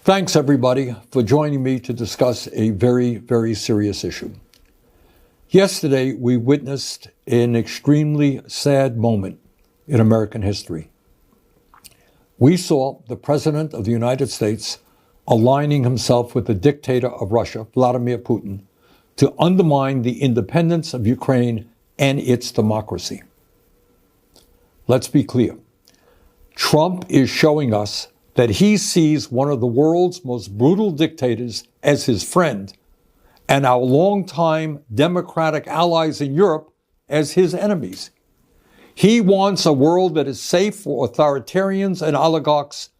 Thanks, everybody, for joining me to discuss a very, very serious issue. Yesterday, we witnessed an extremely sad moment in American history. We saw the President of the United States aligning himself with the dictator of Russia, Vladimir Putin, to undermine the independence of Ukraine and its democracy. Let's be clear. Trump is showing us that he sees one of the world's most brutal dictators as his friend and our longtime democratic allies in Europe as his enemies. He wants a world that is safe for authoritarians and oligarchs,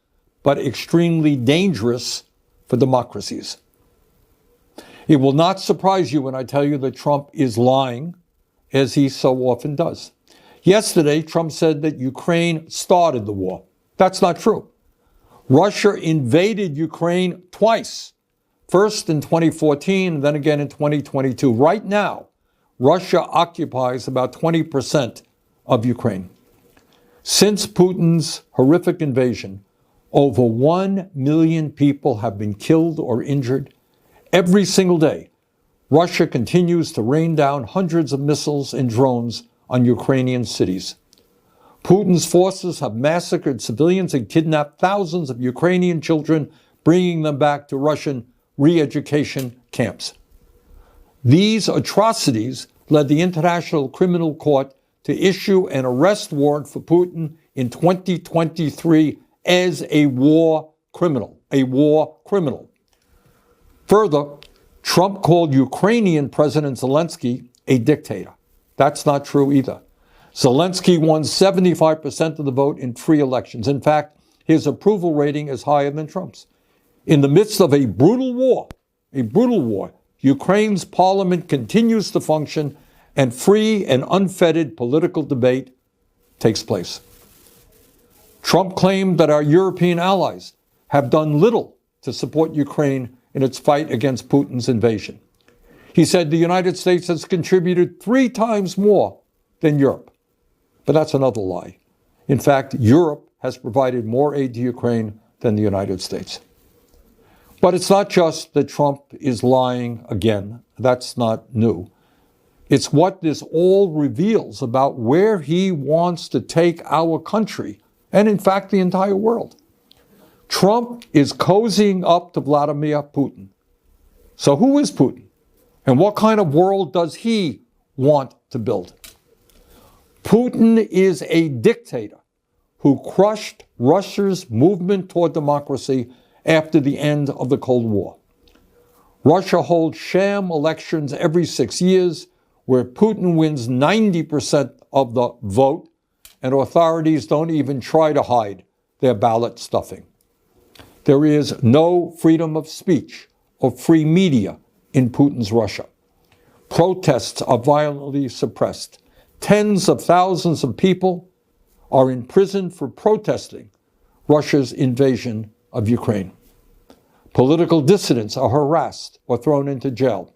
but extremely dangerous for democracies. It will not surprise you when I tell you that Trump is lying, as he so often does. Yesterday, Trump said that Ukraine started the war. That's not true. Russia invaded Ukraine twice, first in 2014 and then again in 2022. Right now, Russia occupies about 20% of Ukraine. Since Putin's horrific invasion, over 1 million people have been killed or injured. Every single day, Russia continues to rain down hundreds of missiles and drones on Ukrainian cities. Putin's forces have massacred civilians and kidnapped thousands of Ukrainian children, bringing them back to Russian re-education camps. These atrocities led the International Criminal Court to issue an arrest warrant for Putin in 2023 as a war criminal. Further, Trump called Ukrainian President Zelensky a dictator. That's not true either. Zelensky won 75% of the vote in free elections. In fact, his approval rating is higher than Trump's. In the midst of a brutal war, Ukraine's parliament continues to function and free and unfettered political debate takes place. Trump claimed that our European allies have done little to support Ukraine in its fight against Putin's invasion. He said the United States has contributed 3 times more than Europe. But that's another lie. In fact, Europe has provided more aid to Ukraine than the United States. But it's not just that Trump is lying again. That's not new. It's what this all reveals about where he wants to take our country and, in fact, the entire world. Trump is cozying up to Vladimir Putin. So who is Putin? And what kind of world does he want to build? Putin is a dictator who crushed Russia's movement toward democracy after the end of the Cold War. Russia holds sham elections every 6 years where Putin wins 90% of the vote and authorities don't even try to hide their ballot stuffing. There is no freedom of speech or free media in Putin's Russia. Protests are violently suppressed. Tens of thousands of people are in prison for protesting Russia's invasion of Ukraine. Political dissidents are harassed or thrown into jail.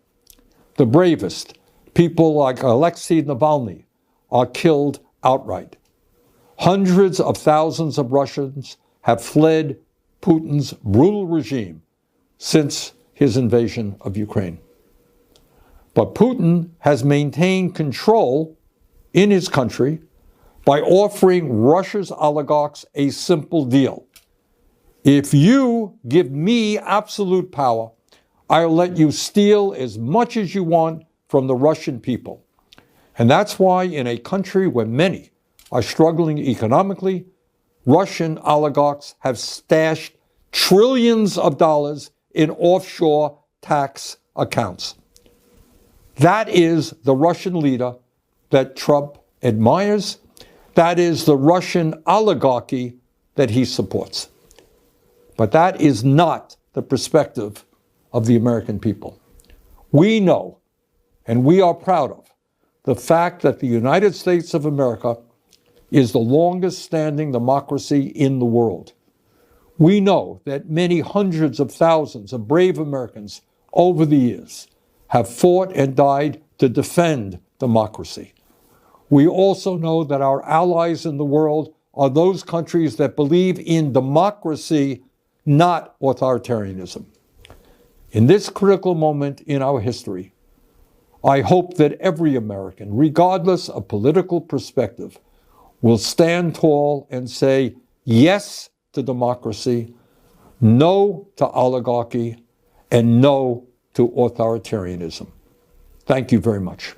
The bravest, people like Alexei Navalny, are killed outright. Hundreds of thousands of Russians have fled Putin's brutal regime since his invasion of Ukraine. But Putin has maintained control in his country by offering Russia's oligarchs a simple deal. If you give me absolute power, I'll let you steal as much as you want from the Russian people. And that's why in a country where many are struggling economically, Russian oligarchs have stashed trillions of dollars in offshore tax accounts. That is the Russian leader that Trump admires. That is the Russian oligarchy that he supports. But that is not the perspective of the American people. We know, and we are proud of, the fact that the United States of America is the longest standing democracy in the world. We know that many hundreds of thousands of brave Americans over the years have fought and died to defend democracy. We also know that our allies in the world are those countries that believe in democracy not authoritarianism. In this critical moment in our history, I hope that every American, regardless of political perspective, will stand tall and say yes to democracy, no to oligarchy, and no to authoritarianism. Thank you very much.